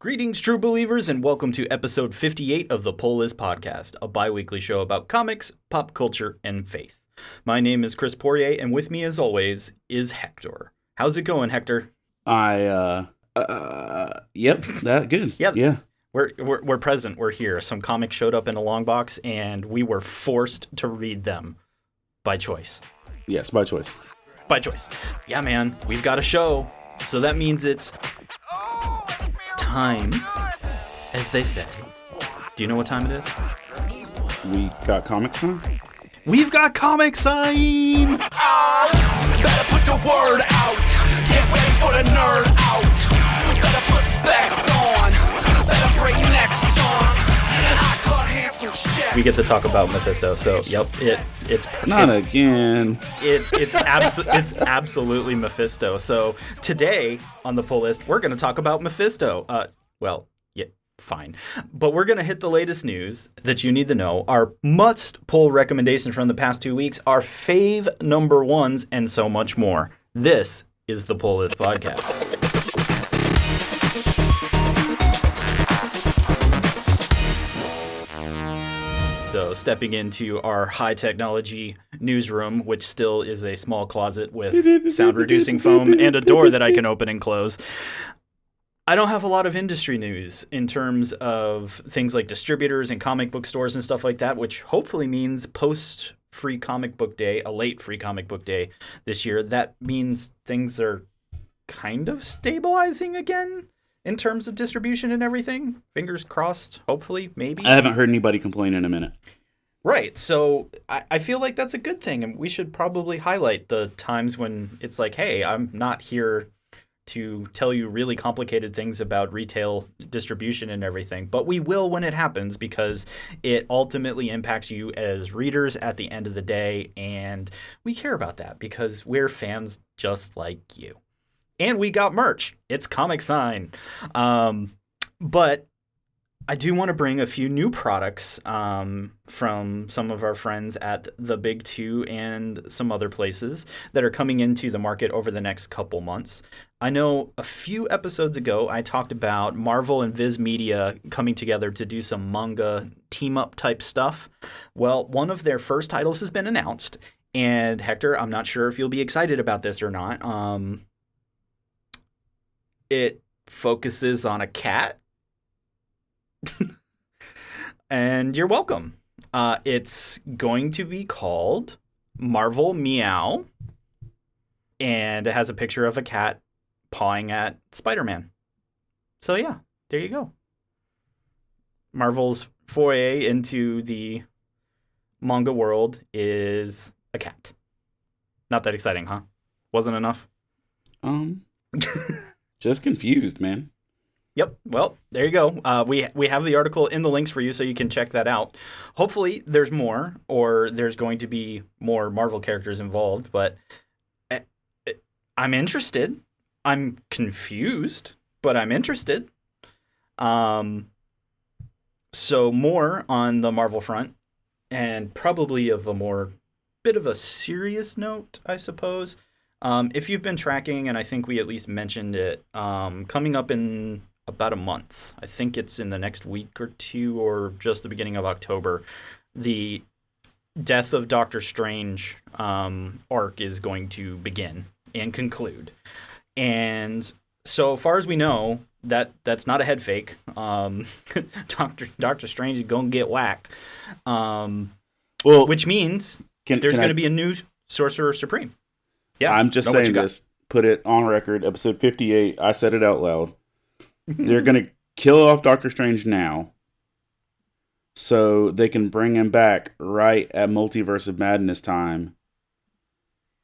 Greetings, true believers, and welcome to episode 58 of the Pull Is Podcast, a bi-weekly show about comics, pop culture, and faith. My name is Chris Poirier, and with me, as always, is Hector. How's it going, Hector? Yep, that good. Yep. Yeah. We're present. We're here. Some comics showed up in a long box, and we were forced to read them by choice. Yes, by choice. By choice. Yeah, man. We've got a show, so that means it's time, as they say. Do you know what time it is? We got comic sign? We've got comic sign! Better put the word out. Get ready for the nerd out. Better put specs on. Better bring next song. I cut handsome shit. We get to talk about Mephisto, so yep, it's Again. It's absolutely Mephisto. So today on the pull list, we're going to talk about Mephisto. Fine. But we're going to hit the latest news that you need to know, our must-pull recommendations from the past 2 weeks, our fave number ones, and so much more. This is the Pull List Podcast. So stepping into our high-technology newsroom, which still is a small closet with sound-reducing foam and a door that I can open and close. I don't have a lot of industry news in terms of things like distributors and comic book stores and stuff like that, which hopefully means post-Free Comic Book Day, a late Free Comic Book Day this year. That means things are kind of stabilizing again in terms of distribution and everything. Fingers crossed, hopefully, maybe. I haven't heard anybody complain in a minute. Right, so I feel like that's a good thing, and we should probably highlight the times when it's like, hey, I'm not here to tell you really complicated things about retail distribution and everything, but we will when it happens because it ultimately impacts you as readers at the end of the day, and we care about that because we're fans just like you. And we got merch. It's Comic Sign. But I do want to bring a few new products from some of our friends at the Big Two and some other places that are coming into the market over the next couple months. I know a few episodes ago I talked about Marvel and Viz Media coming together to do some manga team-up type stuff. Well, one of their first titles has been announced, and Hector, I'm not sure if you'll be excited about this or not. It focuses on a cat. And you're welcome. It's going to be called Marvel Meow, and it has a picture of a cat pawing at Spider-Man. So yeah, there you go. Marvel's foray into the manga world is a cat. Not that exciting, huh? Wasn't enough? Just confused, man. Yep. Well, there you go. We have the article in the links for you, so you can check that out. Hopefully, there's more, or there's going to be more Marvel characters involved. But I'm interested. I'm confused, but I'm interested. So more on the Marvel front, and probably of a more bit of a serious note, I suppose. If you've been tracking, and I think we at least mentioned it, coming up in about a month. I think it's in the next week or two or just the beginning of October. The Death of Doctor Strange arc is going to begin and conclude. And so far as we know, that's not a head fake. Doctor Strange is going to get whacked. Which means there's going to be a new Sorcerer Supreme. Yeah, I'm just saying this. Put it on record. Episode 58. I said it out loud. They're going to kill off Doctor Strange now so they can bring him back right at Multiverse of Madness time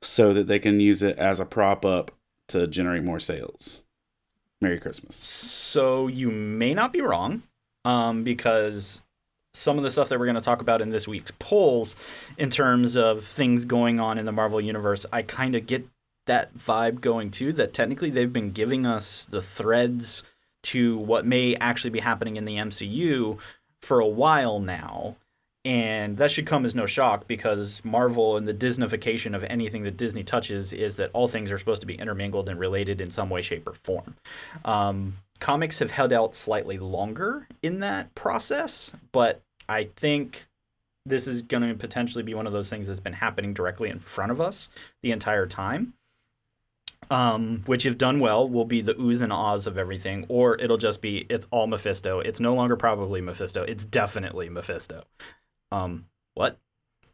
so that they can use it as a prop up to generate more sales. Merry Christmas. So you may not be wrong because some of the stuff that we're going to talk about in this week's polls in terms of things going on in the Marvel Universe, I kind of get that vibe going too, that technically they've been giving us the threads to what may actually be happening in the MCU for a while now. And that should come as no shock because Marvel and the Disneyfication of anything that Disney touches is that all things are supposed to be intermingled and related in some way, shape, or form. comics have held out slightly longer in that process, but I think this is going to potentially be one of those things that's been happening directly in front of us the entire time. Which, if done well, will be the oohs and ahs of everything, or it'll just be, it's all Mephisto. It's no longer probably Mephisto. It's definitely Mephisto. What?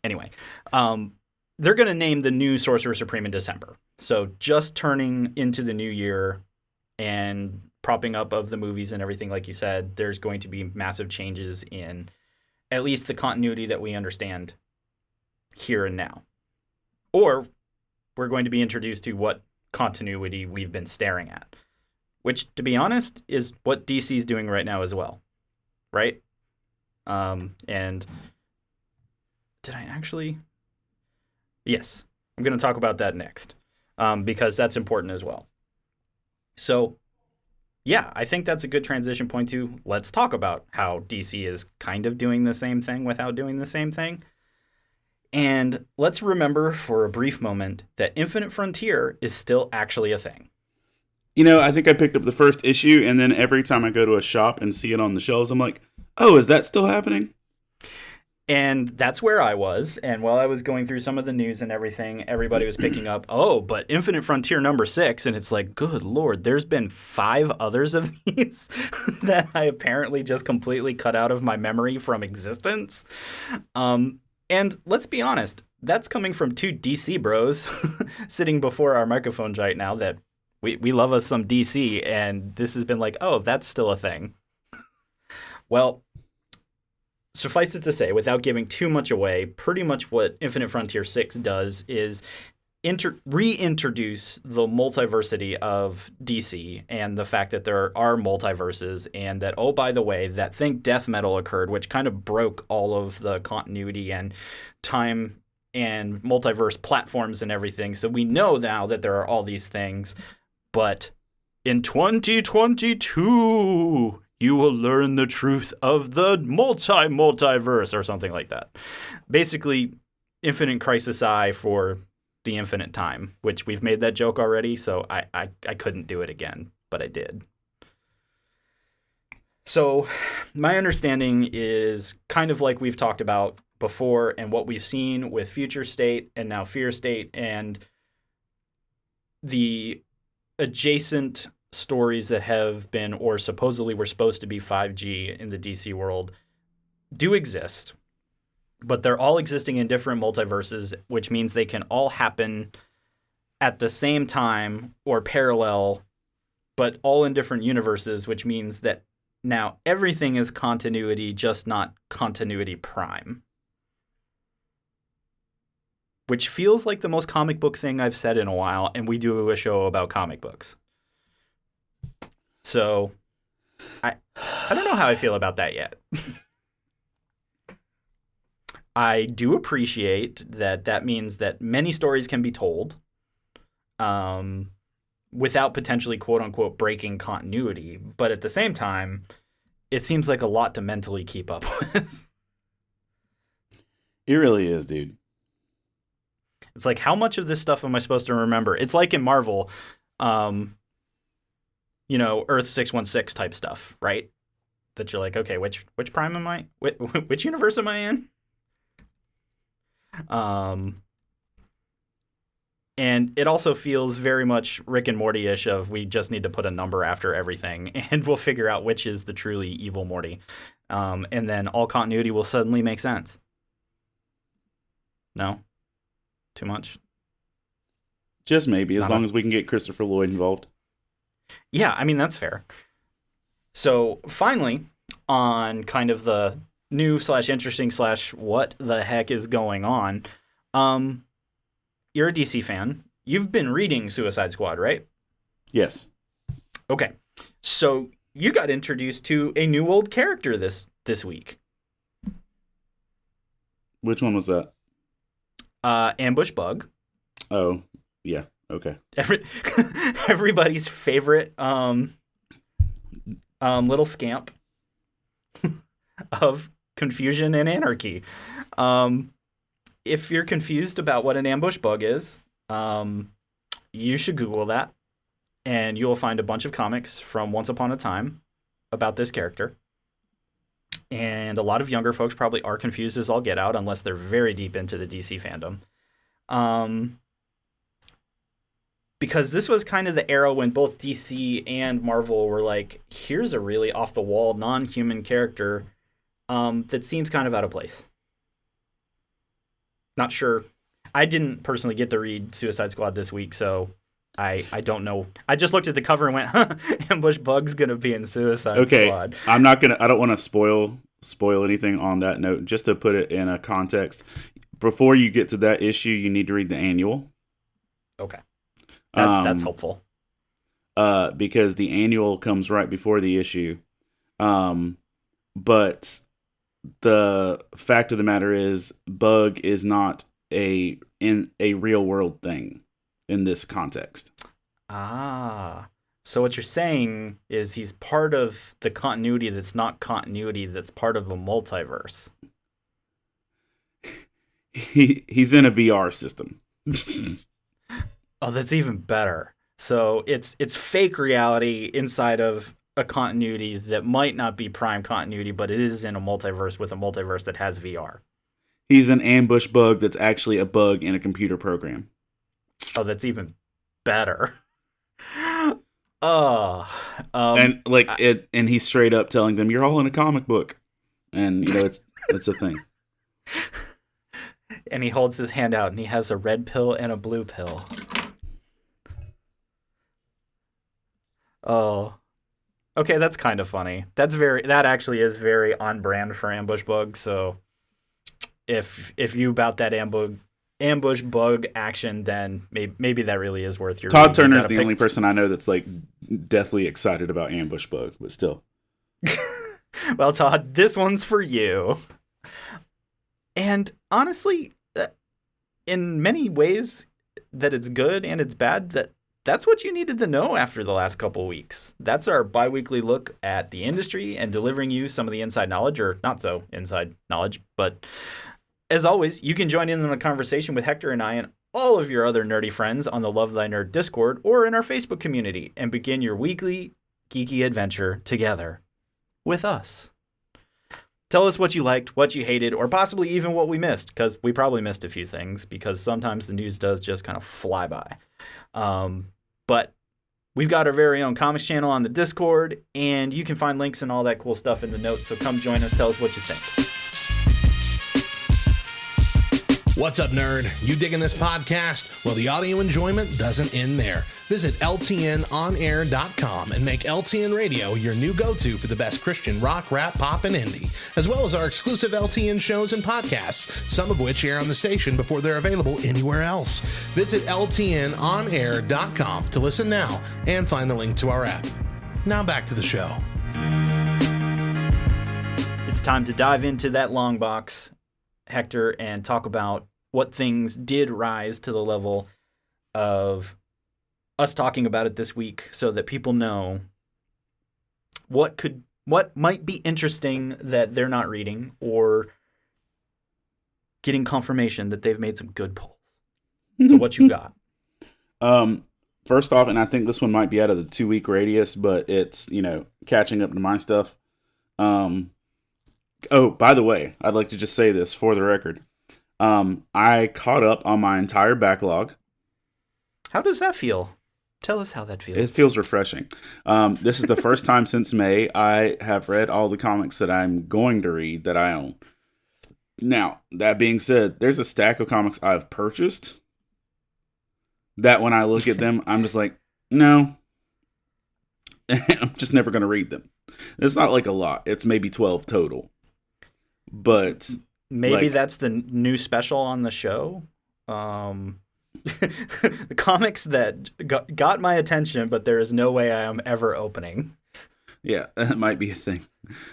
Anyway, they're going to name the new Sorcerer Supreme in December. So just turning into the new year and propping up of the movies and everything, like you said, there's going to be massive changes in at least the continuity that we understand here and now. Or we're going to be introduced to what continuity we've been staring at, which, to be honest, is what DC's doing right now as well, right? And did I actually? Yes, I'm going to talk about that next, because that's important as well. So, yeah, I think that's a good transition point to let's talk about how DC is kind of doing the same thing without doing the same thing. And let's remember for a brief moment that Infinite Frontier is still actually a thing. You know, I think I picked up the first issue, and then every time I go to a shop and see it on the shelves, I'm like, oh, is that still happening? And that's where I was. And while I was going through some of the news and everything, everybody was picking up, oh, but Infinite Frontier number 6. And it's like, good Lord, there's been 5 others of these that I apparently just completely cut out of my memory from existence. And let's be honest, that's coming from 2 DC bros sitting before our microphones right now that we love us some DC. And this has been like, oh, that's still a thing. Well, suffice it to say, without giving too much away, pretty much what Infinite Frontier 6 does is reintroduce the multiversity of DC and the fact that there are multiverses, and that, oh, by the way, that thing death metal occurred, which kind of broke all of the continuity and time and multiverse platforms and everything. So we know now that there are all these things, but in 2022... you will learn the truth of the multiverse, or something like that. Basically, Infinite Crisis I for the infinite time, which we've made that joke already, so I couldn't do it again, but I did. So my understanding is kind of like we've talked about before, and what we've seen with Future State and now Fear State, and the adjacent stories that have been, or supposedly were supposed to be 5G in the DC world, do exist, but they're all existing in different multiverses, which means they can all happen at the same time or parallel, but all in different universes, which means that now everything is continuity, just not continuity prime. Which feels like the most comic book thing I've said in a while, and we do a show about comic books. So, I don't know how I feel about that yet. I do appreciate that means that many stories can be told without potentially, quote-unquote, breaking continuity. But at the same time, it seems like a lot to mentally keep up with. It really is, dude. It's like, how much of this stuff am I supposed to remember? It's like in Marvel... Earth 616 type stuff, right? That you're like, okay, which prime am I? Which universe am I in? And it also feels very much Rick and Morty-ish of we just need to put a number after everything, and we'll figure out which is the truly evil Morty. And then all continuity will suddenly make sense. No? Too much? Just maybe, as long as we can get Christopher Lloyd involved. Yeah, I mean, that's fair. So finally, on kind of the new / interesting / what the heck is going on, you're a DC fan. You've been reading Suicide Squad, right? Yes. Okay. So you got introduced to a new old character this week. Which one was that? Ambush Bug. Oh, yeah. Okay. Everybody's favorite little scamp of confusion and anarchy. If you're confused about what an ambush bug is, you should Google that. and you'll find a bunch of comics from Once Upon a Time about this character. And a lot of younger folks probably are confused as all get out, unless they're very deep into the DC fandom. Because this was kind of the era when both DC and Marvel were like, here's a really off-the-wall, non-human character that seems kind of out of place. Not sure. I didn't personally get to read Suicide Squad this week, so I don't know. I just looked at the cover and went, huh, Ambush Bug's going to be in Suicide Squad. I don't want to spoil anything on that note. Just to put it in a context, before you get to that issue, you need to read the annual. Okay. That's helpful. Because the annual comes right before the issue. But the fact of the matter is, Bug is not a real world thing in this context. So what you're saying is he's part of the continuity that's not continuity, that's part of a multiverse. He's in a VR system. Oh, that's even better. So it's fake reality inside of a continuity that might not be prime continuity, but it is in a multiverse with a multiverse that has VR. He's an ambush bug that's actually a bug in a computer program. Oh, that's even better. And he's straight up telling them, "You're all in a comic book," and it's a thing. And he holds his hand out, and he has a red pill and a blue pill. Oh, okay, that's kind of funny. That actually is very on brand for Ambush Bug. So, if you about that ambush bug action, then maybe that really is worth your. Todd Turner's the only person I know that's like deathly excited about Ambush Bug, but still. Well, Todd, this one's for you. And honestly, in many ways, that it's good and it's bad. That's what you needed to know after the last couple weeks. That's our bi-weekly look at the industry and delivering you some of the inside knowledge, or not so inside knowledge. But as always, you can join in on a conversation with Hector and I and all of your other nerdy friends on the Love Thy Nerd Discord or in our Facebook community and begin your weekly geeky adventure together with us. Tell us what you liked, what you hated, or possibly even what we missed, because we probably missed a few things, because sometimes the news does just kind of fly by. But we've got our very own comics channel on the Discord, and you can find links and all that cool stuff in the notes, so come join us, tell us what you think. What's up, nerd? You digging this podcast? Well, the audio enjoyment doesn't end there. Visit ltnonair.com and make LTN Radio your new go-to for the best Christian rock, rap, pop, and indie, as well as our exclusive LTN shows and podcasts, some of which air on the station before they're available anywhere else. Visit ltnonair.com to listen now and find the link to our app. Now back to the show. It's time to dive into that long box, Hector, and talk about what things did rise to the level of us talking about it this week so that people know what might be interesting that they're not reading, or getting confirmation that they've made some good pulls. So what you got? First off, and I think this one might be out of the 2-week radius, but it's, catching up to my stuff. Oh, by the way, I'd like to just say this for the record. I caught up on my entire backlog. How does that feel? Tell us how that feels. It feels refreshing. This is the first time since May I have read all the comics that I'm going to read that I own. Now, that being said, there's a stack of comics I've purchased that when I look at them, I'm just like, no. I'm just never going to read them. It's not like a lot. It's maybe 12 total. But maybe that's the new special on the show. The comics that got my attention, but there is no way I am ever opening. Yeah, that might be a thing.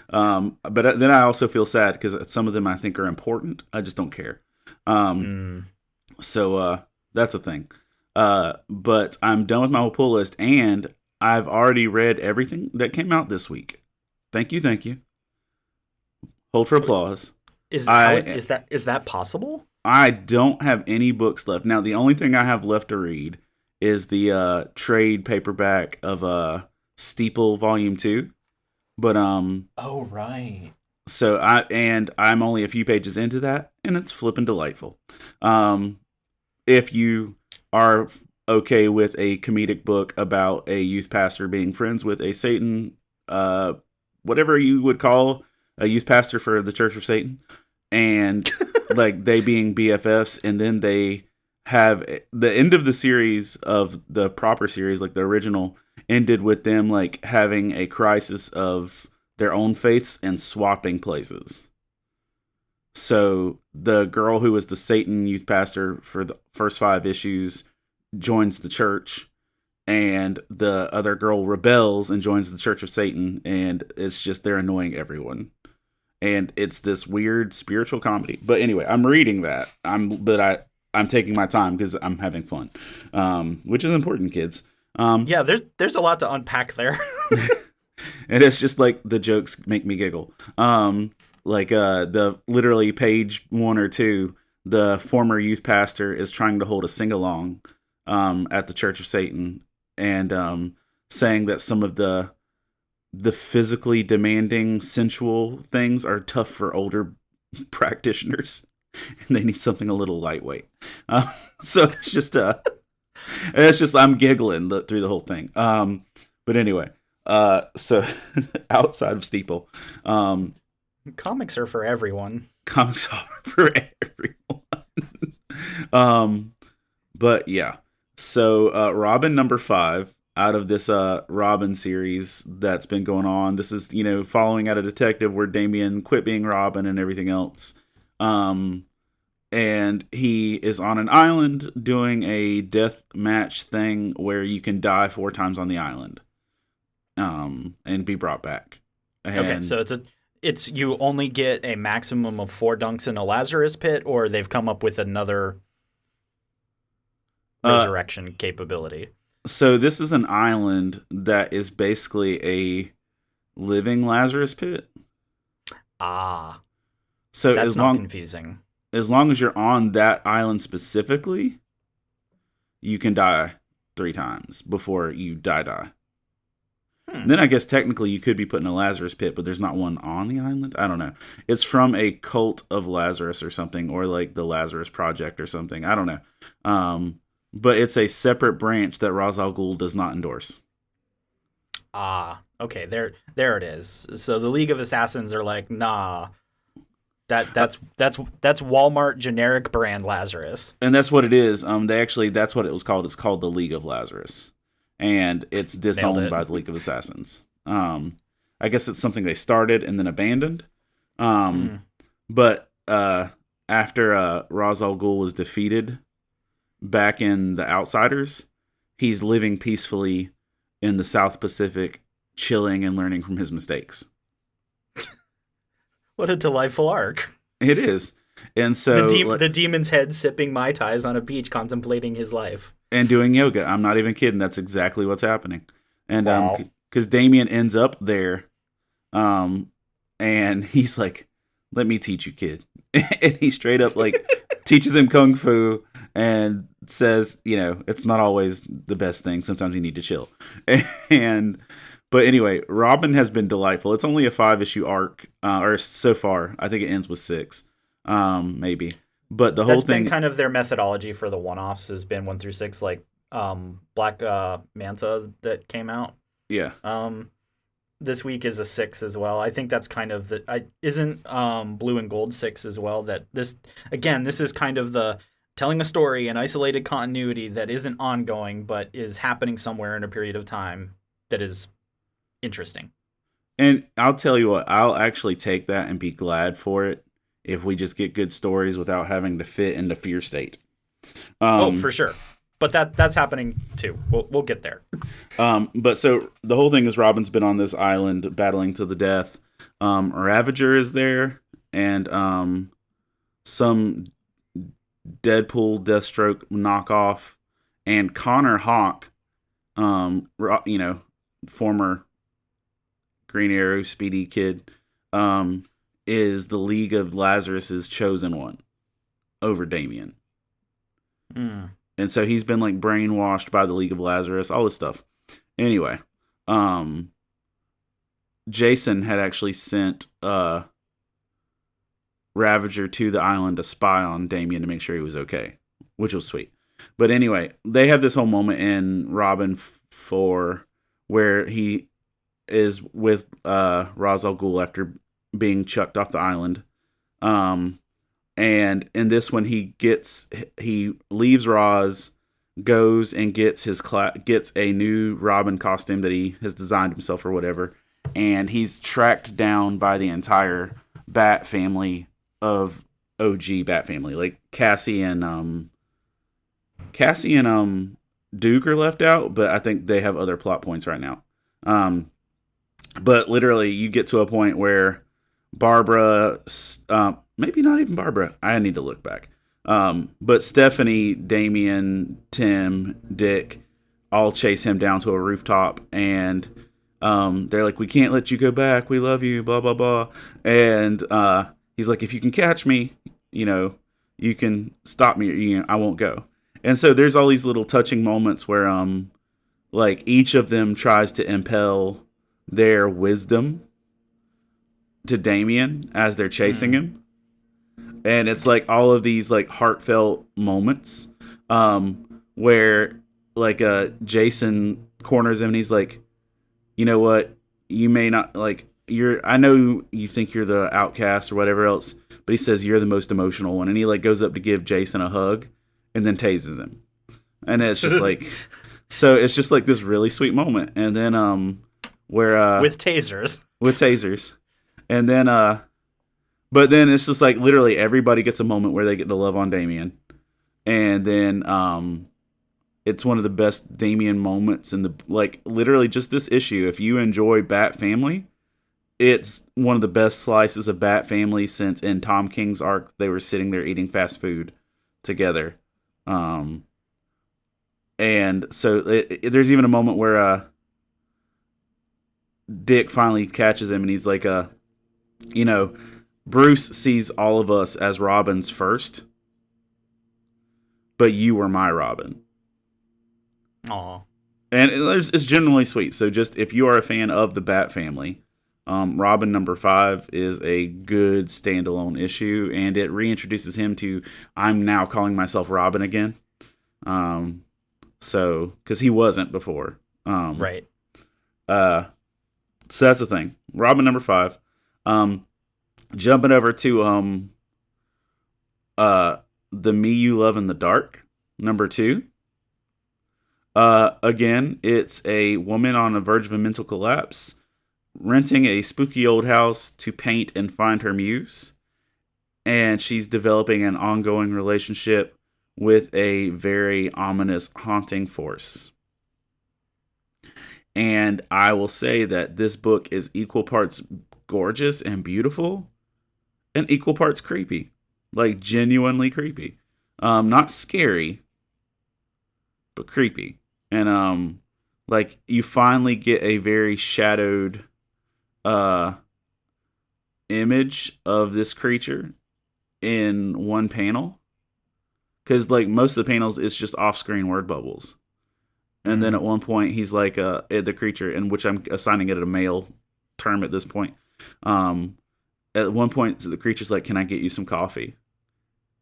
But then I also feel sad because some of them I think are important. I just don't care. So that's a thing. But I'm done with my whole pull list, and I've already read everything that came out this week. Thank you. Hold for applause. Is that possible? I don't have any books left. Now, the only thing I have left to read is the trade paperback of Steeple Volume 2. But Oh right. so I'm only a few pages into that, and it's flippin' delightful. If you are okay with a comedic book about a youth pastor being friends with a Satan, whatever you would call a youth pastor for the Church of Satan, and like they being BFFs, and then they have the end of the series of the proper series, like the original, ended with them like having a crisis of their own faiths and swapping places. So the girl who was the Satan youth pastor for the first 5 issues joins the church, and the other girl rebels and joins the Church of Satan, and it's just they're annoying everyone. And it's this weird spiritual comedy. But anyway, I'm reading that. I'm taking my time because I'm having fun, which is important, kids. Yeah, there's a lot to unpack there. And it's just like the jokes make me giggle. The literally page 1 or 2, the former youth pastor is trying to hold a sing-along at the Church of Satan, and saying that some of the physically demanding sensual things are tough for older practitioners, and they need something a little lightweight. So it's just I'm giggling through the whole thing. But anyway, so outside of Steeple, Comics are for everyone. comics are for everyone. But yeah, so Robin number 5 out of this Robin series that's been going on. This is, following out a detective where Damian quit being Robin and everything else. And he is on an island doing a death match thing where you can die 4 times on the island, and be brought back. Okay, so it's you only get a maximum of 4 dunks in a Lazarus pit, or they've come up with another resurrection capability. So this is an island that is basically a living Lazarus pit. Ah, So that's not confusing. As long as you're on that island specifically, you can die 3 times before you die. Then I guess technically you could be put in a Lazarus pit, but there's not one on the island. I don't know. It's from a cult of Lazarus or something, or like the Lazarus Project or something. I don't know. But it's a separate branch that Ra's al Ghul does not endorse. Ah, okay, there it is. So the League of Assassins are like, nah, that's Walmart generic brand Lazarus. And that's what it is. That's what it was called. It's called the League of Lazarus. And it's disowned by the League of Assassins. I guess it's something they started and then abandoned. But after Ra's al Ghul was defeated back in The Outsiders, he's living peacefully in the South Pacific, chilling and learning from his mistakes. What a delightful arc. It is. And so the demon's head sipping Mai Tais on a beach, contemplating his life. And doing yoga. I'm not even kidding. That's exactly what's happening. And wow. Because Damien ends up there, and he's like, "Let me teach you, kid." And he straight up like teaches him kung fu and says, it's not always the best thing. Sometimes you need to chill. But anyway, Robin has been delightful. It's only a 5-issue arc, or so far. I think it ends with 6, maybe. But the whole thing, been kind of their methodology for the one-offs has been 1 through 6, like Black Manta that came out. Yeah. This week is a 6 as well. I think that's kind of isn't Blue and Gold 6 as well. That this is kind of the telling a story in isolated continuity that isn't ongoing, but is happening somewhere in a period of time that is interesting. And I'll tell you what, I'll actually take that and be glad for it if we just get good stories without having to fit into Fear State. For sure. But that's happening too. We'll get there. But so the whole thing is Robin's been on this island battling to the death. Ravager is there, and some Deadpool, Deathstroke knockoff, and Connor Hawk, former Green Arrow Speedy kid, is the League of Lazarus's chosen one over Damien. And so he's been like brainwashed by the League of Lazarus, all this stuff. Anyway, Jason had actually sent Ravager to the island to spy on Damien to make sure he was okay, which was sweet. But anyway, they have this whole moment in Robin 4 where he is with Ra's al Ghul after being chucked off the island. And in this one, he leaves Ra's, goes and gets gets a new Robin costume that he has designed himself or whatever, and he's tracked down by the entire Bat family of OG Bat family. Like Cassie and Duke are left out, but I think they have other plot points right now. But literally, you get to a point where Barbara, maybe not even Barbara, I need to look back. But Stephanie, Damien, Tim, Dick all chase him down to a rooftop, and they're like, "We can't let you go back. We love you, blah, blah, blah." And he's like, "If you can catch me, you can stop me. I won't go." And so there's all these little touching moments where like each of them tries to impel their wisdom to Damien as they're chasing him. And it's like all of these like heartfelt moments where like Jason corners him and he's like, "You know what? You may not like I know you think you're the outcast or whatever else, but," he says, "you're the most emotional one." And he like goes up to give Jason a hug and then tases him. And it's just like, so it's just like this really sweet moment. And then where with tasers. And then but then it's just like literally everybody gets a moment where they get to love on Damien. And then it's one of the best Damien moments in the, like, literally just this issue. If you enjoy Bat Family, it's one of the best slices of Bat Family since in Tom King's arc they were sitting there eating fast food together. And so there's even a moment where Dick finally catches him and he's like, "Bruce sees all of us as Robins first, but you were my Robin." Aw. And it's genuinely sweet. So just if you are a fan of the Bat Family, Robin number 5 is a good standalone issue, and it reintroduces him to, I'm now calling myself Robin again. So, because he wasn't before. Right. So that's the thing. Robin number 5. Jumping over to the Me You Love in the Dark, number 2. Again, it's a woman on the verge of a mental collapse, renting a spooky old house to paint and find her muse. And she's developing an ongoing relationship with a very ominous, haunting force. And I will say that this book is equal parts gorgeous and beautiful and equal parts creepy. Like, genuinely creepy. Not scary, but creepy. And like, you finally get a very shadowed image of this creature in one panel, because like most of the panels it's just off-screen word bubbles. And then at one point he's like the creature, in which I'm assigning it a male term at this point. At one point the creature's like, "Can I get you some coffee?"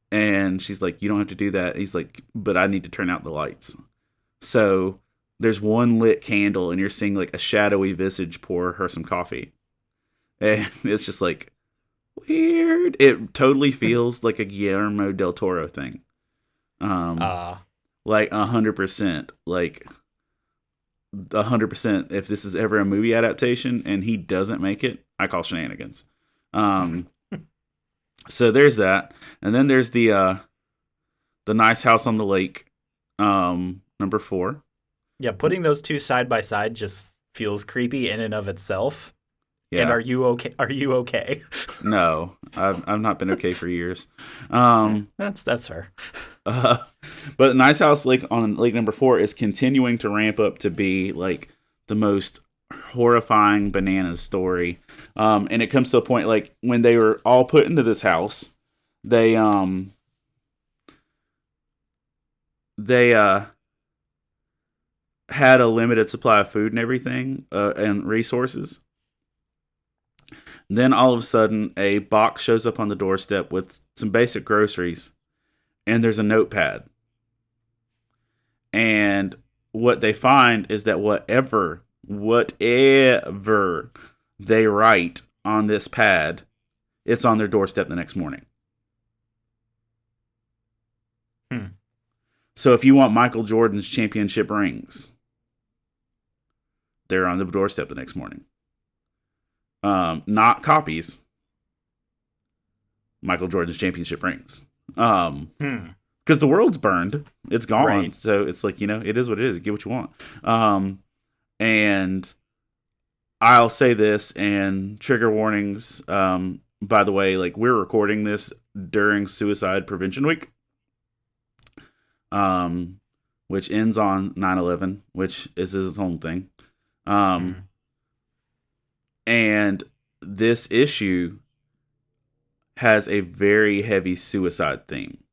And she's like, "You don't have to do that." He's like, "But I need to turn out the lights." So there's one lit candle and you're seeing like a shadowy visage pour her some coffee. And it's just like weird. It totally feels like a Guillermo del Toro thing. Like 100%. Like 100%. If this is ever a movie adaptation and he doesn't make it, I call shenanigans. So there's that. And then there's the Nice House on the Lake, number 4. Yeah, putting those two side by side just feels creepy in and of itself. Yeah. And are you okay? Are you okay? No, I've not been okay for years. That's fair. But Nice House Lake on Lake number 4 is continuing to ramp up to be like the most horrifying bananas story. And it comes to a point like when they were all put into this house, they they had a limited supply of food and everything and resources. Then all of a sudden, a box shows up on the doorstep with some basic groceries, and there's a notepad. And what they find is that whatever they write on this pad, it's on their doorstep the next morning. So if you want Michael Jordan's championship rings, they're on the doorstep the next morning. Not copies. Michael Jordan's championship rings. Because the world's burned. It's gone. Right. So it's like, it is what it is. Get what you want. And I'll say this, and trigger warnings, by the way, like, we're recording this during Suicide Prevention Week. Which ends on 9/11, which is its own thing. And this issue has a very heavy suicide theme.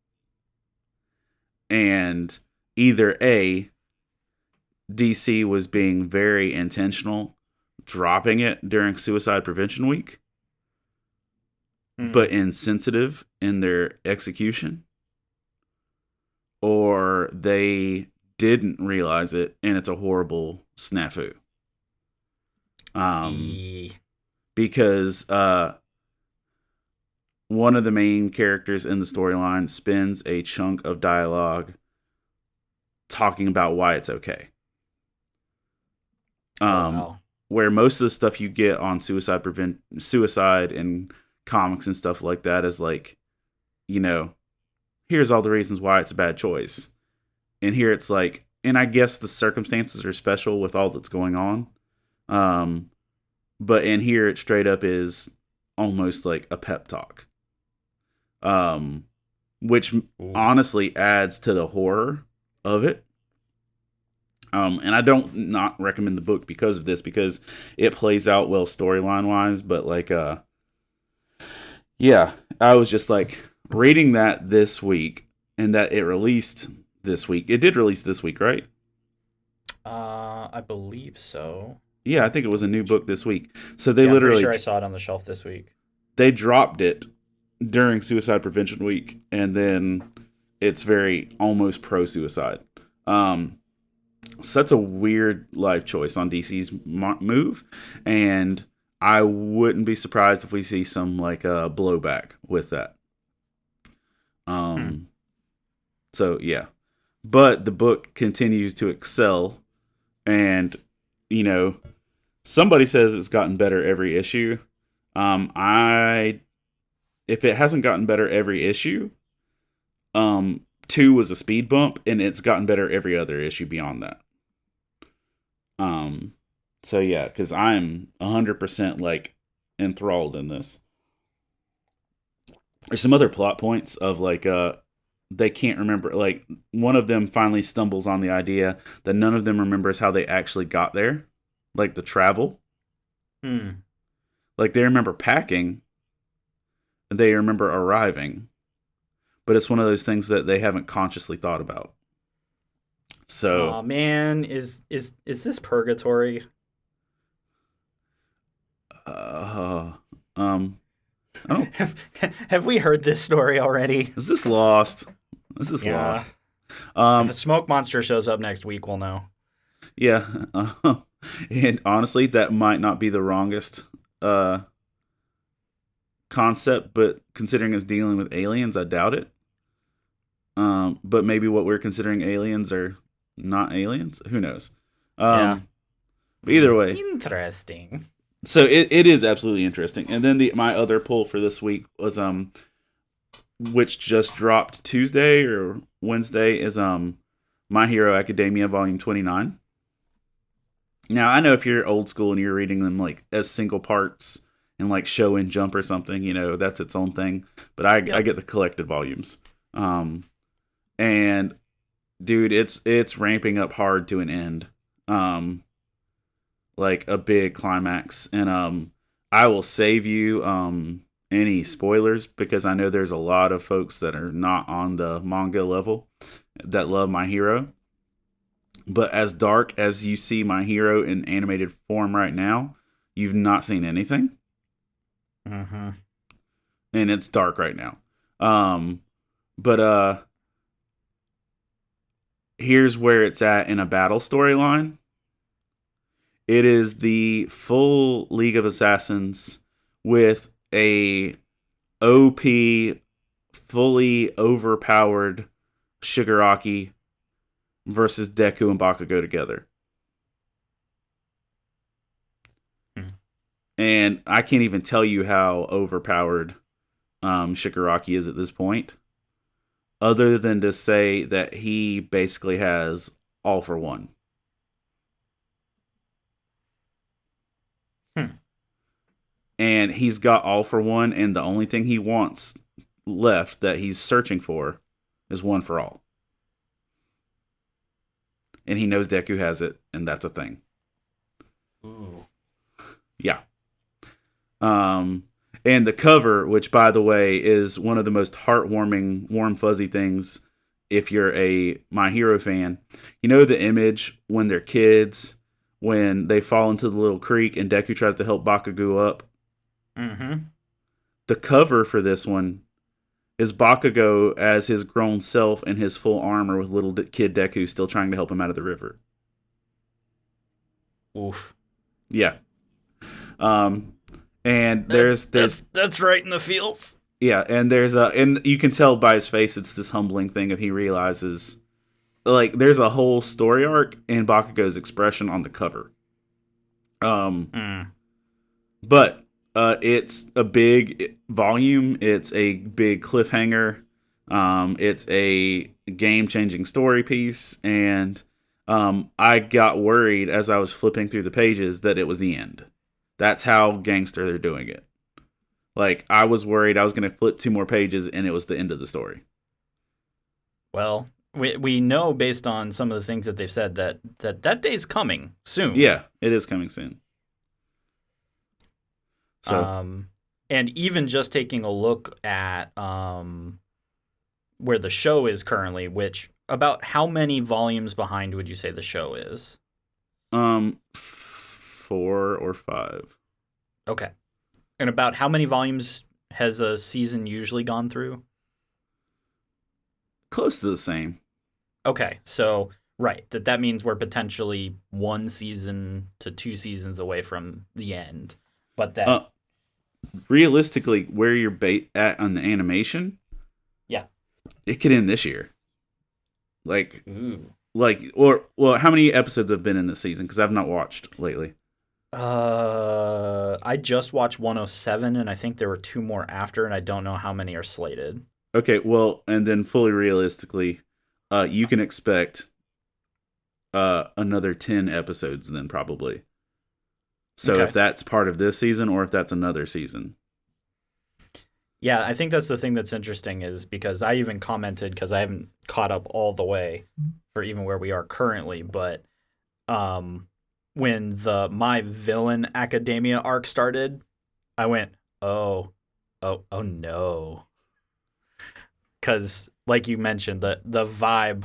And either A, DC was being very intentional, dropping it during Suicide Prevention Week, but insensitive in their execution, or they didn't realize it and it's a horrible snafu. Because one of the main characters in the storyline spends a chunk of dialogue talking about why it's okay. Where most of the stuff you get on suicide and comics and stuff like that is like, here's all the reasons why it's a bad choice. And here it's like, and I guess the circumstances are special with all that's going on. But in here it straight up is almost like a pep talk. Which honestly adds to the horror of it. And I don't not recommend the book because of this, because it plays out well storyline wise, but like, yeah, I was just like reading that this week, and that it released this week. It did release this week, right? I believe so. Yeah, I think it was a new book this week. So they literally, I'm pretty sure I saw it on the shelf this week. They dropped it during Suicide Prevention Week, and then it's very almost pro-suicide. So that's a weird life choice on DC's move, and I wouldn't be surprised if we see some like blowback with that. So yeah, but the book continues to excel, and somebody says it's gotten better every issue. If it hasn't gotten better every issue, 2 was a speed bump, and it's gotten better every other issue beyond that. So yeah, because I'm 100% like enthralled in this. There's some other plot points of like, they can't remember, like one of them finally stumbles on the idea that none of them remembers how they actually got there. Like the travel. Like they remember packing, and they remember arriving, but it's one of those things that they haven't consciously thought about. So, oh man, is this purgatory? I don't. Have we heard this story already? Is this Lost? Is this Lost? If a smoke monster shows up next week, we'll know. Yeah, and honestly, that might not be the wrongest concept, but considering it's dealing with aliens, I doubt it. But maybe what we're considering aliens are not aliens. Who knows? Yeah. But either way, interesting. So it is absolutely interesting. And then my other pull for this week was which just dropped Tuesday or Wednesday, is My Hero Academia Volume 29. Now I know if you're old school and you're reading them like as single parts and like show and jump or something, that's its own thing. But I get the collected volumes. And dude, it's ramping up hard to an end. Like a big climax. And I will save you any spoilers because I know there's a lot of folks that are not on the manga level that love My Hero. But as dark as you see My Hero in animated form right now, you've not seen anything. Mm-hmm. And it's dark right now. But here's where it's at in a battle storyline. It is the full League of Assassins with a OP, fully overpowered Shigaraki versus Deku and Bakugo together. And I can't even tell you how overpowered Shigaraki is at this point, other than to say that he basically has all for one. And he's got all for one, and the only thing he wants left that he's searching for is one for all. And he knows Deku has it, and that's a thing. Ooh. Yeah. And the cover, which by the way is one of the most heartwarming, warm fuzzy things if you're a My Hero fan. You know the image when they're kids, when they fall into the little creek and Deku tries to help Bakugo up? Mm-hmm. The cover for this one is Bakugo as his grown self in his full armor with little kid Deku still trying to help him out of the river. Oof. Yeah. And that's right in the feels. Yeah, and and you can tell by his face it's this humbling thing of he realizes like there's a whole story arc in Bakugo's expression on the cover. But it's a big volume, it's a big cliffhanger, it's a game-changing story piece, and I got worried as I was flipping through the pages that it was the end. That's how gangster they're doing it. Like, I was worried I was going to flip 2 more pages and it was the end of the story. Well, we know based on some of the things that they've said that day's coming soon. Yeah, it is coming soon. So, and even just taking a look at where the show is currently, which about how many volumes behind would you say the show is? 4 or 5. Okay. And about how many volumes has a season usually gone through? Close to the same. Okay, so right, that means we're potentially 1 season to 2 seasons away from the end. But that realistically, where you're at on the animation, yeah, it could end this year. Like, ooh. How many episodes have been in this season? Because I've not watched lately. I just watched 107, and I think there were 2 more after, and I don't know how many are slated. Okay, well, and then fully realistically, you can expect another 10 episodes then probably. So okay. If that's part of this season or if that's another season. Yeah, I think that's the thing that's interesting is because I even commented, because I haven't caught up all the way for even where we are currently, but when the My Villain Academia arc started, I went, oh no. Because, like you mentioned, the vibe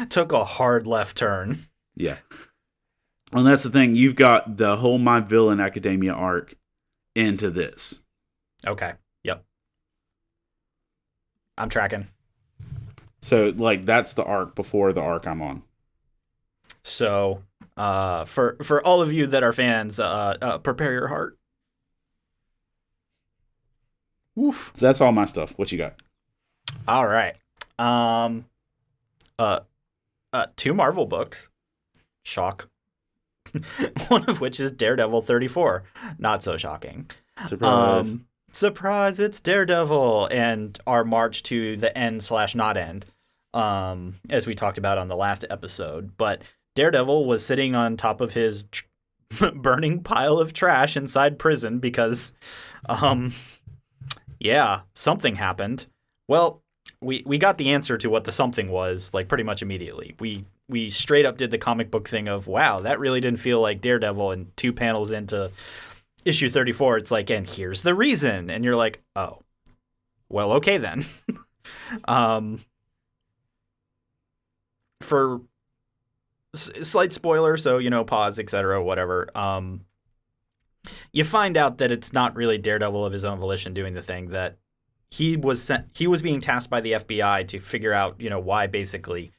took a hard left turn. Yeah. And that's the thing. You've got the whole My Villain Academia arc into this. Okay. Yep. I'm tracking. So, like, that's the arc before the arc I'm on. So, for all of you that are fans, prepare your heart. Oof. So that's all my stuff. What you got? All right. 2 Marvel books. Shock. One of which is Daredevil 34. Not so shocking. Surprise. Surprise, it's Daredevil. And our march to the end/not end, as we talked about on the last episode. But Daredevil was sitting on top of his burning pile of trash inside prison because, something happened. Well, we got the answer to what the something was, like, pretty much immediately. We straight up did the comic book thing of, wow, that really didn't feel like Daredevil, and 2 panels into issue 34, it's like, and here's the reason. And you're like, oh, well, okay then. For slight spoiler, so, pause, etc., whatever. You find out that it's not really Daredevil of his own volition doing the thing, that he was being tasked by the FBI to figure out, why basically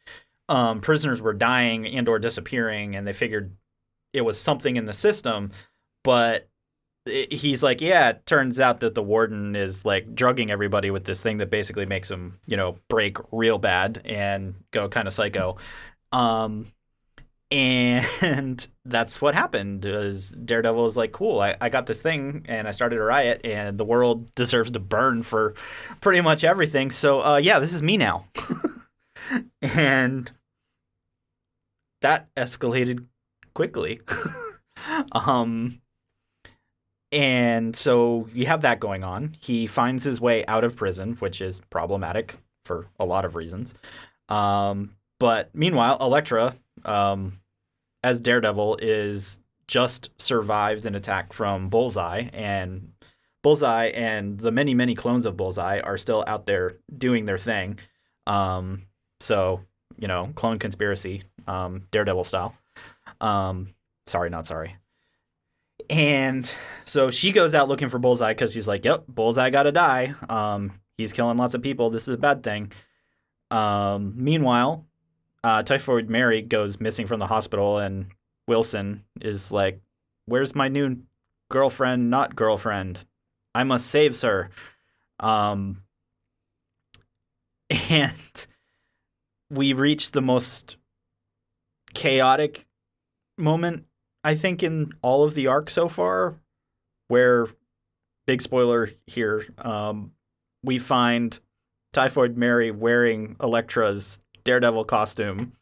prisoners were dying and or disappearing, and they figured it was something in the system, but he's like, yeah, it turns out that the warden is like drugging everybody with this thing that basically makes them, break real bad and go kind of psycho. And that's what happened. Is Daredevil is like, cool, I got this thing and I started a riot and the world deserves to burn for pretty much everything. So yeah, this is me now. And that escalated quickly. And so you have that going on. He finds his way out of prison, which is problematic for a lot of reasons. But meanwhile, Elektra, as Daredevil, is just survived an attack from Bullseye, and Bullseye and the many, many clones of Bullseye are still out there doing their thing. So, clone conspiracy, Daredevil style. Sorry, not sorry. And so she goes out looking for Bullseye because she's like, yep, Bullseye gotta die. He's killing lots of people. This is a bad thing. Meanwhile, Typhoid Mary goes missing from the hospital, and Wilson is like, where's my new girlfriend, not girlfriend? I must save her. And we reach the most chaotic moment, I think, in all of the arc so far, where, big spoiler here, we find Typhoid Mary wearing Elektra's Daredevil costume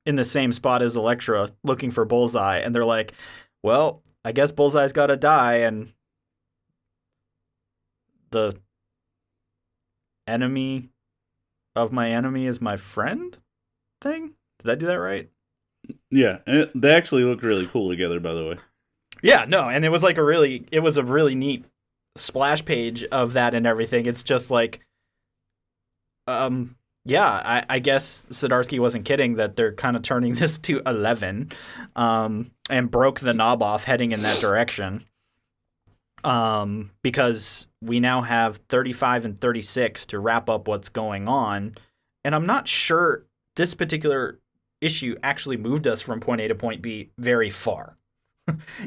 in the same spot as Elektra looking for Bullseye, and they're like, well, I guess Bullseye's gotta die, and the enemy of my enemy is my friend thing? Did I do that right? Yeah, and they actually look really cool together, by the way. Yeah, no, and it was a really neat splash page of that and everything. It's just like, yeah, I guess Zdarsky wasn't kidding that they're kind of turning this to 11, and broke the knob off heading in that direction. Because we now have 35 and 36 to wrap up what's going on, and I'm not sure this particular issue actually moved us from point A to point B very far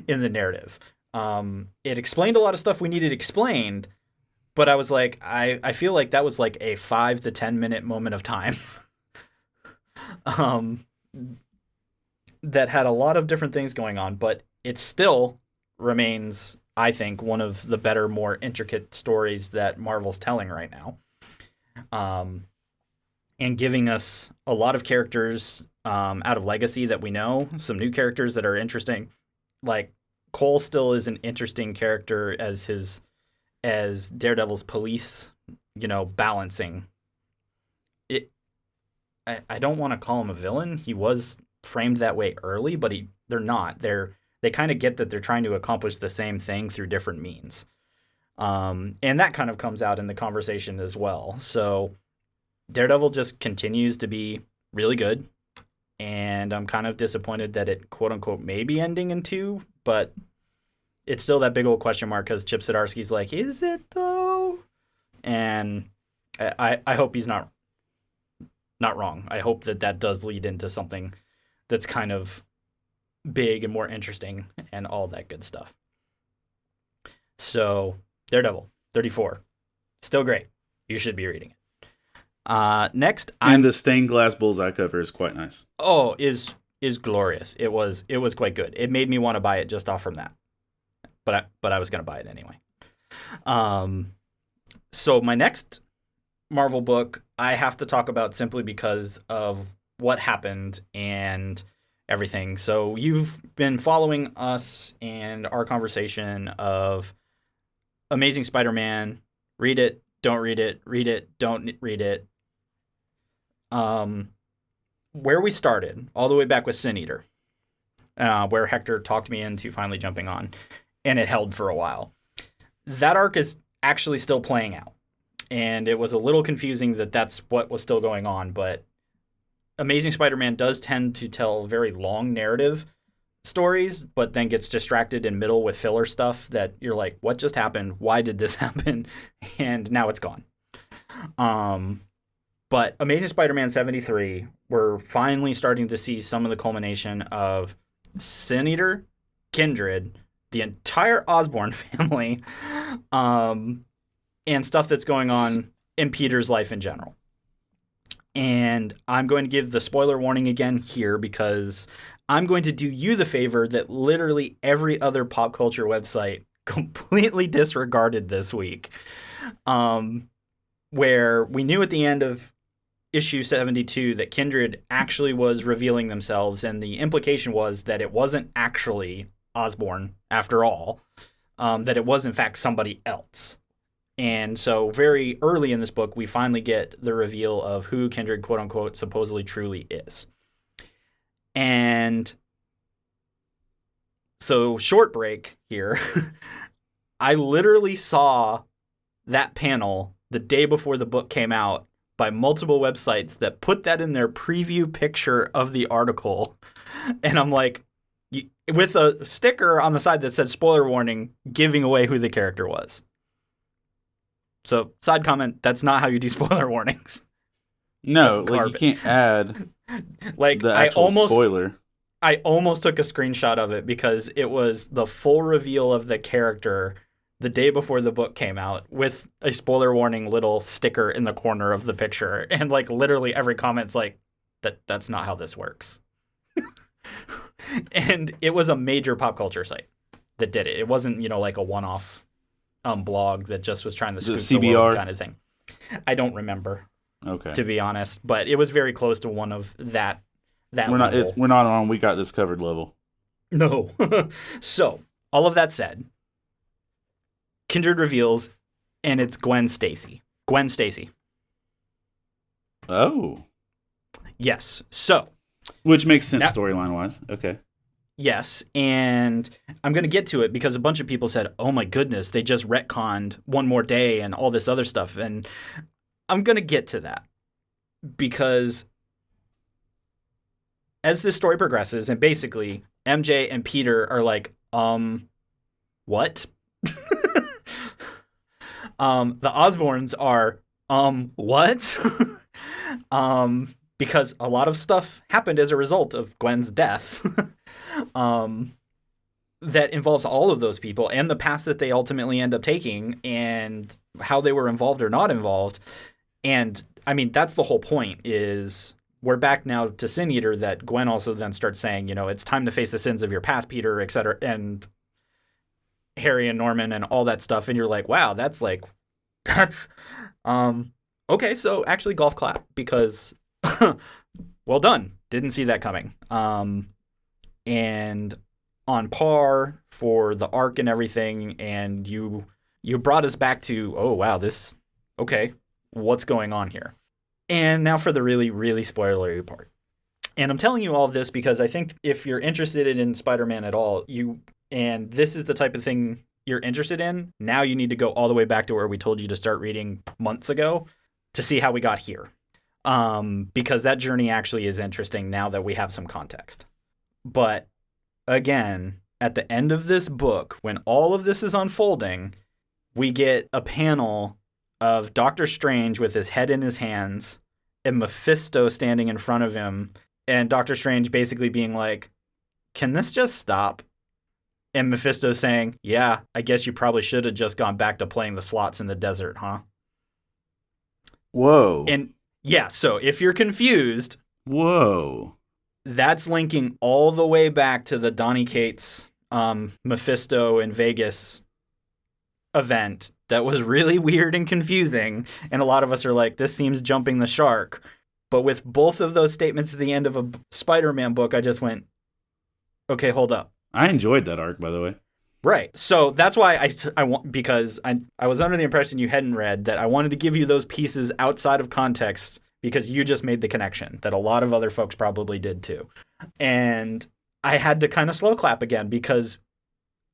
in the narrative. It explained a lot of stuff we needed explained, but I was like, I feel like that was like a 5 to 10 minute moment of time that had a lot of different things going on, but it still remains, I think, one of the better, more intricate stories that Marvel's telling right now. And giving us a lot of characters out of Legacy that we know, some new characters that are interesting. Like, Cole still is an interesting character as Daredevil's police, balancing it. I don't want to call him a villain. He was framed that way early, but they're not. They kind of get that they're trying to accomplish the same thing through different means. And that kind of comes out in the conversation as well. So Daredevil just continues to be really good. And I'm kind of disappointed that it, quote unquote, may be ending in 2, but it's still that big old question mark because Chip Zdarsky's like, is it though? And I hope he's not wrong. I hope that does lead into something that's kind of big and more interesting and all that good stuff. So Daredevil 34, still great. You should be reading it. Next, and the stained glass Bullseye cover is quite nice. Oh, is glorious. It was quite good. It made me want to buy it just off from that. But I was going to buy it anyway. So my next Marvel book I have to talk about simply because of what happened and everything. So you've been following us and our conversation of Amazing Spider-Man. Read it, don't read it, read it, don't read it. Where we started, all the way back with Sin Eater, where Hector talked me into finally jumping on. and it held for a while. That arc is actually still playing out. And it was a little confusing that that's what was still going on, but Amazing Spider-Man does tend to tell very long narrative stories, but then gets distracted in middle with filler stuff that you're like, what just happened? Why did this happen? And now it's gone. But Amazing Spider-Man 73, we're finally starting to see some of the culmination of Sin Eater, Kindred, the entire Osborn family, and stuff that's going on in Peter's life in general. And I'm going to give the spoiler warning again here because I'm going to do you the favor that literally every other pop culture website completely disregarded this week. Where we knew at the end of issue 72 that Kindred actually was revealing themselves, and the implication was that it wasn't actually Osborn after all, that it was in fact somebody else. And so very early in this book, we finally get the reveal of who Kindred, quote unquote, supposedly truly is. And so short break here. I literally saw that panel the day before the book came out by multiple websites that put that in their preview picture of the article. And I'm like, with a sticker on the side that said spoiler warning, giving away who the character was. So, side comment, that's not how you do spoiler warnings. No, like you can't add like the actual spoiler. I almost took a screenshot of it because it was the full reveal of the character the day before the book came out with a spoiler warning little sticker in the corner of the picture. And like literally every comment's like, that's not how this works. And it was a major pop culture site that did it. It wasn't, like a one-off blog that just was trying to scoop the world kind of thing. I don't remember, to be honest, but it was very close to one of that level. We're not on We Got This Covered level. No. So, all of that said, Kindred reveals, and it's Gwen Stacy. Gwen Stacy. Oh. Yes. So. Which makes sense storyline-wise. Okay. Yes, and I'm going to get to it because a bunch of people said, oh my goodness, they just retconned One More Day and all this other stuff. And I'm going to get to that because as this story progresses, and basically MJ and Peter are like, what? The Osborns are, what? Because a lot of stuff happened as a result of Gwen's death. That involves all of those people and the path that they ultimately end up taking and how they were involved or not involved. And I mean, that's the whole point is we're back now to Sin Eater that Gwen also then starts saying, it's time to face the sins of your past, Peter, et cetera, and Harry and Norman and all that stuff. And you're like, wow, that's okay. So actually golf clap because well done. Didn't see that coming. And on par for the arc and everything, and you brought us back to, oh, wow, okay, what's going on here? And now for the really, really spoilery part. And I'm telling you all of this because I think if you're interested in Spider-Man at all, and this is the type of thing you're interested in, now you need to go all the way back to where we told you to start reading months ago to see how we got here. Because that journey actually is interesting now that we have some context. But again, at the end of this book, when all of this is unfolding, we get a panel of Doctor Strange with his head in his hands and Mephisto standing in front of him, and Doctor Strange basically being like, can this just stop? And Mephisto saying, yeah, I guess you probably should have just gone back to playing the slots in the desert, huh? Whoa. And yeah, so if you're confused... Whoa. That's linking all the way back to the Donny Cates Mephisto in Vegas event that was really weird and confusing. And a lot of us are like, this seems jumping the shark. But with both of those statements at the end of a Spider-Man book, I just went, okay, hold up. I enjoyed that arc, by the way. Right. So that's why I want, because I was under the impression you hadn't read that I wanted to give you those pieces outside of context because you just made the connection that a lot of other folks probably did too. And I had to kind of slow clap again because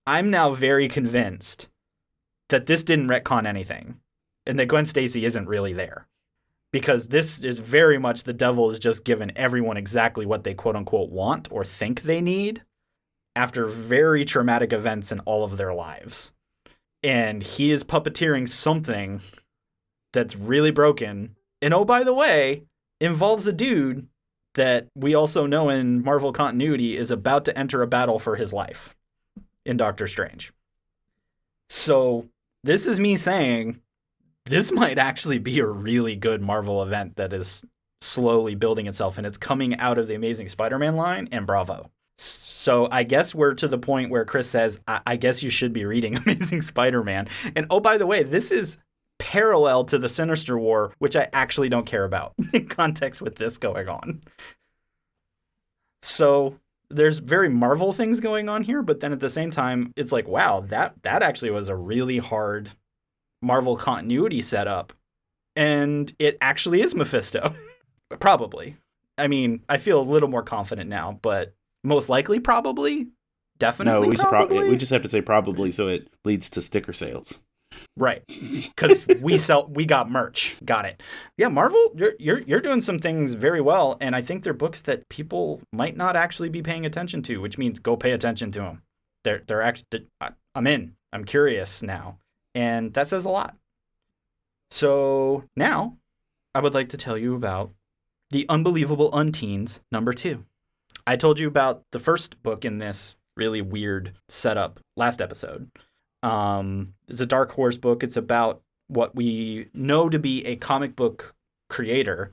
I'm now very convinced that this didn't retcon anything and that Gwen Stacy isn't really there. Because this is very much the devil is just given everyone exactly what they quote unquote want or think they need after very traumatic events in all of their lives. And he is puppeteering something that's really broken. And oh, by the way, involves a dude that we also know in Marvel continuity is about to enter a battle for his life in Doctor Strange. So this is me saying this might actually be a really good Marvel event that is slowly building itself, and it's coming out of the Amazing Spider-Man line, and bravo. So I guess we're to the point where Chris says, I guess you should be reading Amazing Spider-Man. And oh, by the way, this is parallel to the Sinister War, which I actually don't care about in context with this going on. So there's very Marvel things going on here, but then at the same time, it's like, wow, that actually was a really hard Marvel continuity setup, and it actually is Mephisto. Probably. I mean, I feel a little more confident now, but most likely, probably, definitely. No, probably. we just have to say probably so it leads to sticker sales. Right, because we got merch. Got it. Yeah, Marvel, you're doing some things very well, and I think they're books that people might not actually be paying attention to, which means go pay attention to them. They're actually. I'm in. I'm curious now. And that says a lot. So now I would like to tell you about The Unbelievable Unteens #2. I told you about the first book in this really weird setup last episode. It's a Dark Horse book. It's about what we know to be a comic book creator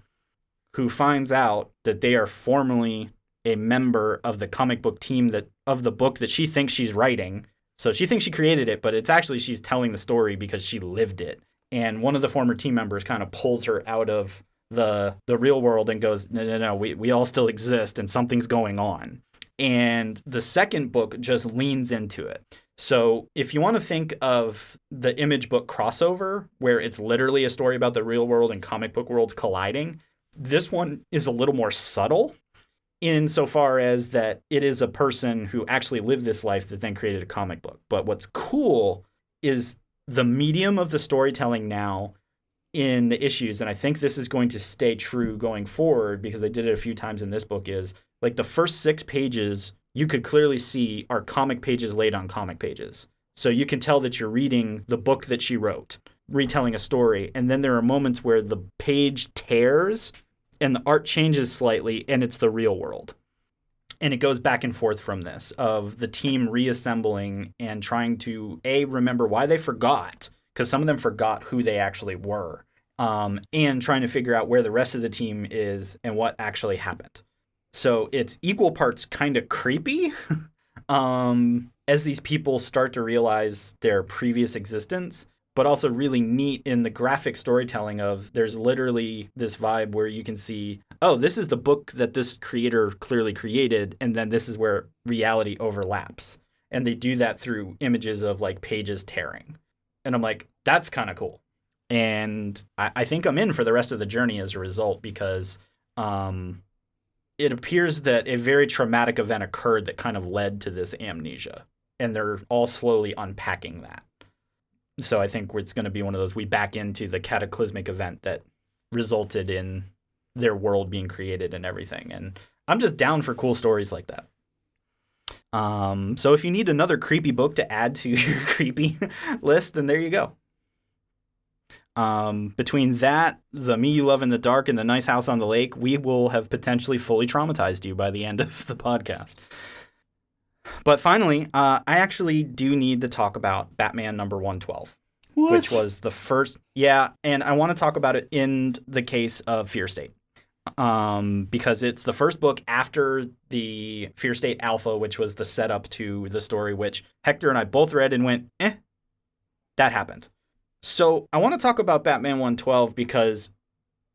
who finds out that they are formerly a member of the comic book team of the book that she thinks she's writing. So she thinks she created it, but it's actually she's telling the story because she lived it. And one of the former team members kind of pulls her out of the real world and goes, no, we all still exist and something's going on. And the second book just leans into it. So if you want to think of the Image book crossover, where it's literally a story about the real world and comic book worlds colliding, this one is a little more subtle. Insofar as that it is a person who actually lived this life that then created a comic book. But what's cool is the medium of the storytelling now in the issues, and I think this is going to stay true going forward because they did it a few times in this book, is like the first 6 pages you could clearly see are comic pages laid on comic pages. So you can tell that you're reading the book that she wrote, retelling a story, and then there are moments where the page tears and the art changes slightly, and it's the real world. And it goes back and forth from this, of the team reassembling and trying to, remember why they forgot, because some of them forgot who they actually were, and trying to figure out where the rest of the team is and what actually happened. So it's equal parts kind of creepy as these people start to realize their previous existence, but also really neat in the graphic storytelling of there's literally this vibe where you can see, oh, this is the book that this creator clearly created, and then this is where reality overlaps. And they do that through images of like pages tearing. And I'm like, that's kind of cool. And I think I'm in for the rest of the journey as a result, because it appears that a very traumatic event occurred that kind of led to this amnesia. And they're all slowly unpacking that. So I think it's going to be one of those, we back into the cataclysmic event that resulted in their world being created and everything. And I'm just down for cool stories like that. So if you need another creepy book to add to your creepy list, then there you go. Between that, The Me You Love in the Dark, and The Nice House on the Lake, we will have potentially fully traumatized you by the end of the podcast. But finally, I actually do need to talk about Batman number 112, which was the first. Yeah, and I want to talk about it in the case of Fear State, because it's the first book after the Fear State Alpha, which was the setup to the story, which Hector and I both read and went, that happened. So I want to talk about Batman 112 because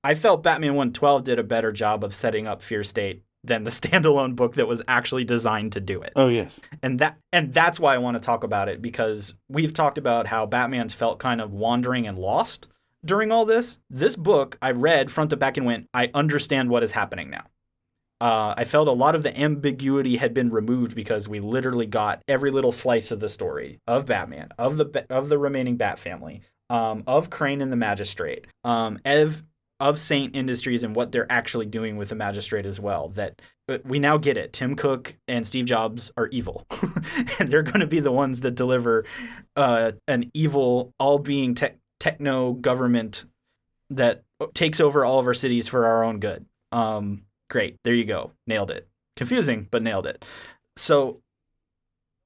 I felt Batman 112 did a better job of setting up Fear State than the standalone book that was actually designed to do it. Oh, yes. And that's why I want to talk about it, because we've talked about how Batman's felt kind of wandering and lost during all this. This book I read front to back and went, I understand what is happening now. I felt a lot of the ambiguity had been removed because we literally got every little slice of the story of Batman, of the remaining Bat family, of Crane and the Magistrate, of Saint Industries and what they're actually doing with the Magistrate as well. That we now get it. Tim Cook and Steve Jobs are evil, and they're going to be the ones that deliver an evil, all-being techno government that takes over all of our cities for our own good. Great. There you go. Nailed it. Confusing, but nailed it. So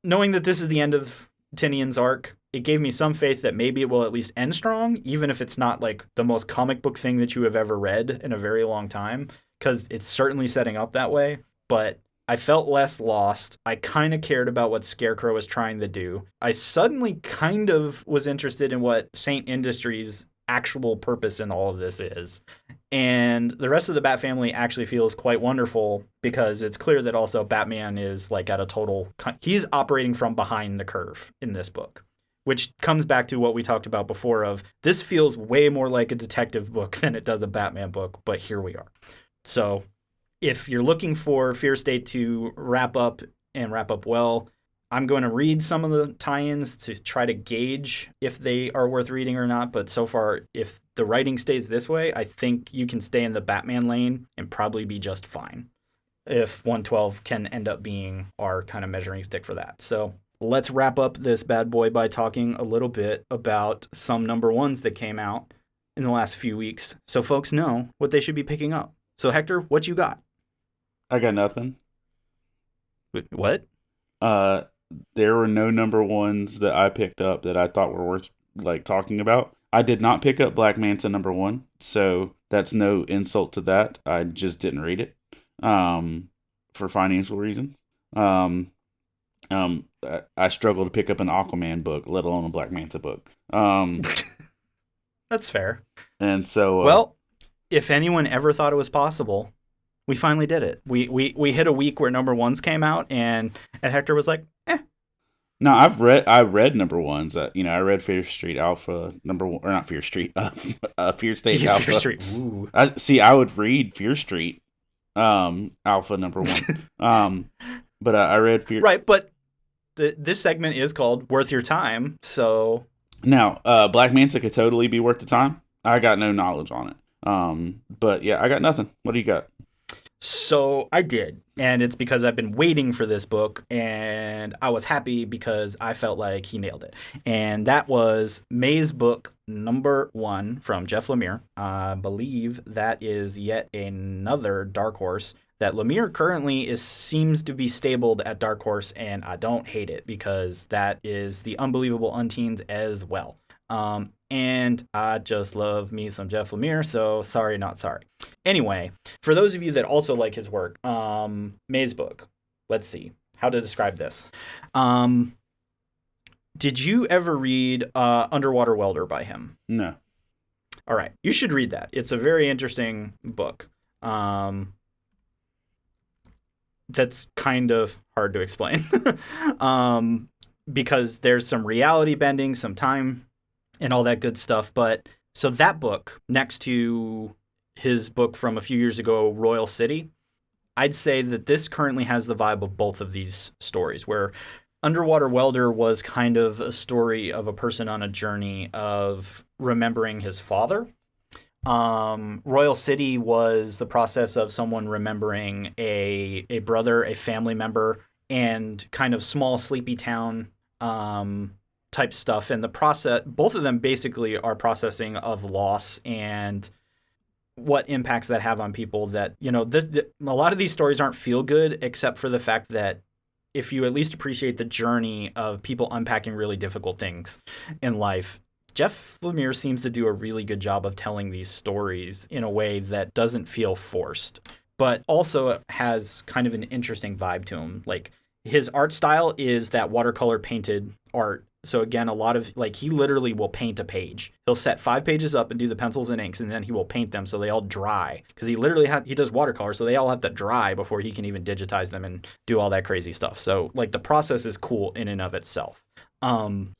knowing that this is the end of Tinian's arc, it gave me some faith that maybe it will at least end strong, even if it's not like the most comic book thing that you have ever read in a very long time, because it's certainly setting up that way. But I felt less lost. I kind of cared about what Scarecrow was trying to do. I suddenly kind of was interested in what Saint Industries' actual purpose in all of this is. And the rest of the Bat family actually feels quite wonderful because it's clear that also Batman is like at a total... He's operating from behind the curve in this book, which comes back to what we talked about before of this feels way more like a detective book than it does a Batman book, but here we are. So if you're looking for Fear State to wrap up and wrap up well, I'm going to read some of the tie-ins to try to gauge if they are worth reading or not. But so far, if the writing stays this way, I think you can stay in the Batman lane and probably be just fine. If 112 can end up being our kind of measuring stick for that. So let's wrap up this bad boy by talking a little bit about some number ones that came out in the last few weeks, so folks know what they should be picking up. So Hector, what you got? I got nothing. What? There were no number ones that I picked up that I thought were worth like talking about. I did not pick up Black Manta number 1, so that's no insult to that. I just didn't read it for financial reasons. I struggle to pick up an Aquaman book, let alone a Black Manta book. That's fair. And so, well, if anyone ever thought it was possible, we finally did it. We hit a week where number ones came out, and Hector was like, eh. No, I read number ones. I read Fear Street Alpha number 1, or not Fear Street, Fear State Alpha. Fear Street. Ooh. I would read Fear Street, Alpha number 1. But I read Fear. Right, but this segment is called Worth Your Time, so. Now, Black Manta could totally be worth the time. I got no knowledge on it. But yeah, I got nothing. What do you got? So I did, and it's because I've been waiting for this book, and I was happy because I felt like he nailed it. And that was May's book number 1 from Jeff Lemire. I believe that is yet another Dark Horse that Lemire currently seems to be stabled at Dark Horse, and I don't hate it because that is the Unbelievable Unteens as well. And I just love me some Jeff Lemire, so sorry, not sorry. Anyway, for those of you that also like his work, May's book, let's see how to describe this. Did you ever read Underwater Welder by him? No. All right, you should read that. It's a very interesting book. That's kind of hard to explain because there's some reality bending, some time and all that good stuff. But so that book, next to his book from a few years ago, Royal City, I'd say that this currently has the vibe of both of these stories, where Underwater Welder was kind of a story of a person on a journey of remembering his father. Royal City was the process of someone remembering a brother, a family member, and kind of small sleepy town type stuff. And the process, both of them basically are processing of loss and what impacts that have on people. That, you know, a lot of these stories aren't feel good, except for the fact that if you at least appreciate the journey of people unpacking really difficult things in life, Jeff Lemire seems to do a really good job of telling these stories in a way that doesn't feel forced, but also has kind of an interesting vibe to him. Like, his art style is that watercolor painted art. So again, a lot of, like, he literally will paint a page. He'll set 5 pages up and do the pencils and inks, and then he will paint them so they all dry. Because he literally he does watercolor, so they all have to dry before he can even digitize them and do all that crazy stuff. So, like, the process is cool in and of itself.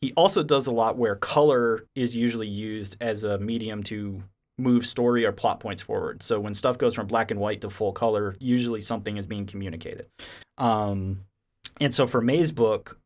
He also does a lot where color is usually used as a medium to move story or plot points forward. So when stuff goes from black and white to full color, usually something is being communicated. And so for May's book,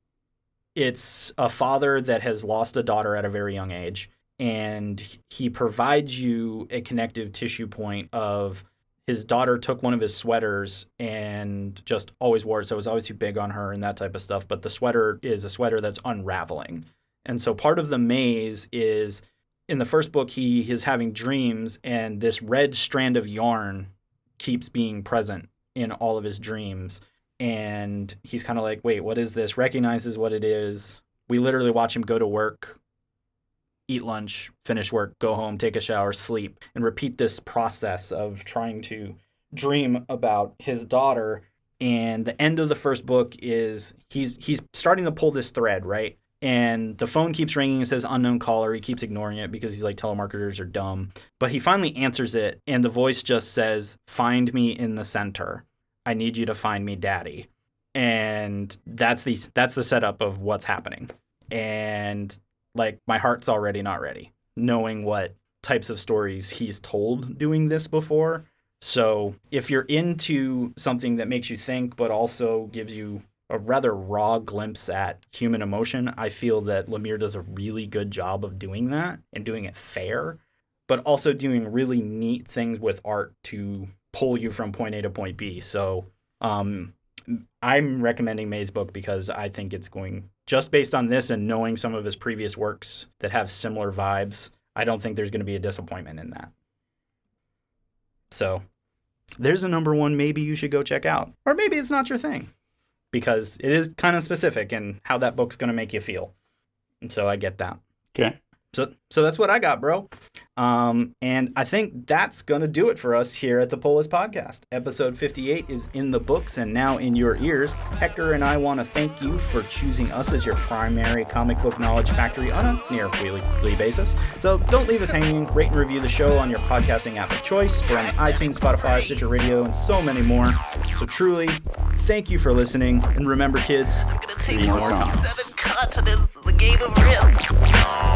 it's a father that has lost a daughter at a very young age, and he provides you a connective tissue point of his daughter took one of his sweaters and just always wore it, so it was always too big on her and that type of stuff, but the sweater is a sweater that's unraveling. And so part of the maze is, in the first book, he is having dreams, and this red strand of yarn keeps being present in all of his dreams. And he's kind of like, wait, what is this? Recognizes what it is. We literally watch him go to work, eat lunch, finish work, go home, take a shower, sleep, and repeat this process of trying to dream about his daughter. And the end of the first book is he's starting to pull this thread, right? And the phone keeps ringing. It says unknown caller. He keeps ignoring it because he's like, telemarketers are dumb. But he finally answers it, and the voice just says, find me in the center. I need you to find me, Daddy. And that's the setup of what's happening. And like, my heart's already not ready, knowing what types of stories he's told doing this before. So if you're into something that makes you think, but also gives you a rather raw glimpse at human emotion, I feel that Lemire does a really good job of doing that and doing it fair, but also doing really neat things with art to pull you from point A to point B. So I'm recommending May's book because I think it's going, just based on this and knowing some of his previous works that have similar vibes, I don't think there's going to be a disappointment in that. So there's a number one maybe you should go check out. Or maybe it's not your thing, because it is kind of specific in how that book's going to make you feel. And so I get that. Okay. So that's what I got, bro. And I think that's going to do it for us here at the Polis Podcast. Episode 58 is in the books and now in your ears. Hector and I want to thank you for choosing us as your primary comic book knowledge factory on a near weekly basis. So don't leave us hanging. Rate and review the show on your podcasting app of choice. We're on iTunes, Spotify, Stitcher Radio, and so many more. So truly, thank you for listening. And remember, kids, I'm gonna take more more comics. 7 continents, the game of risk.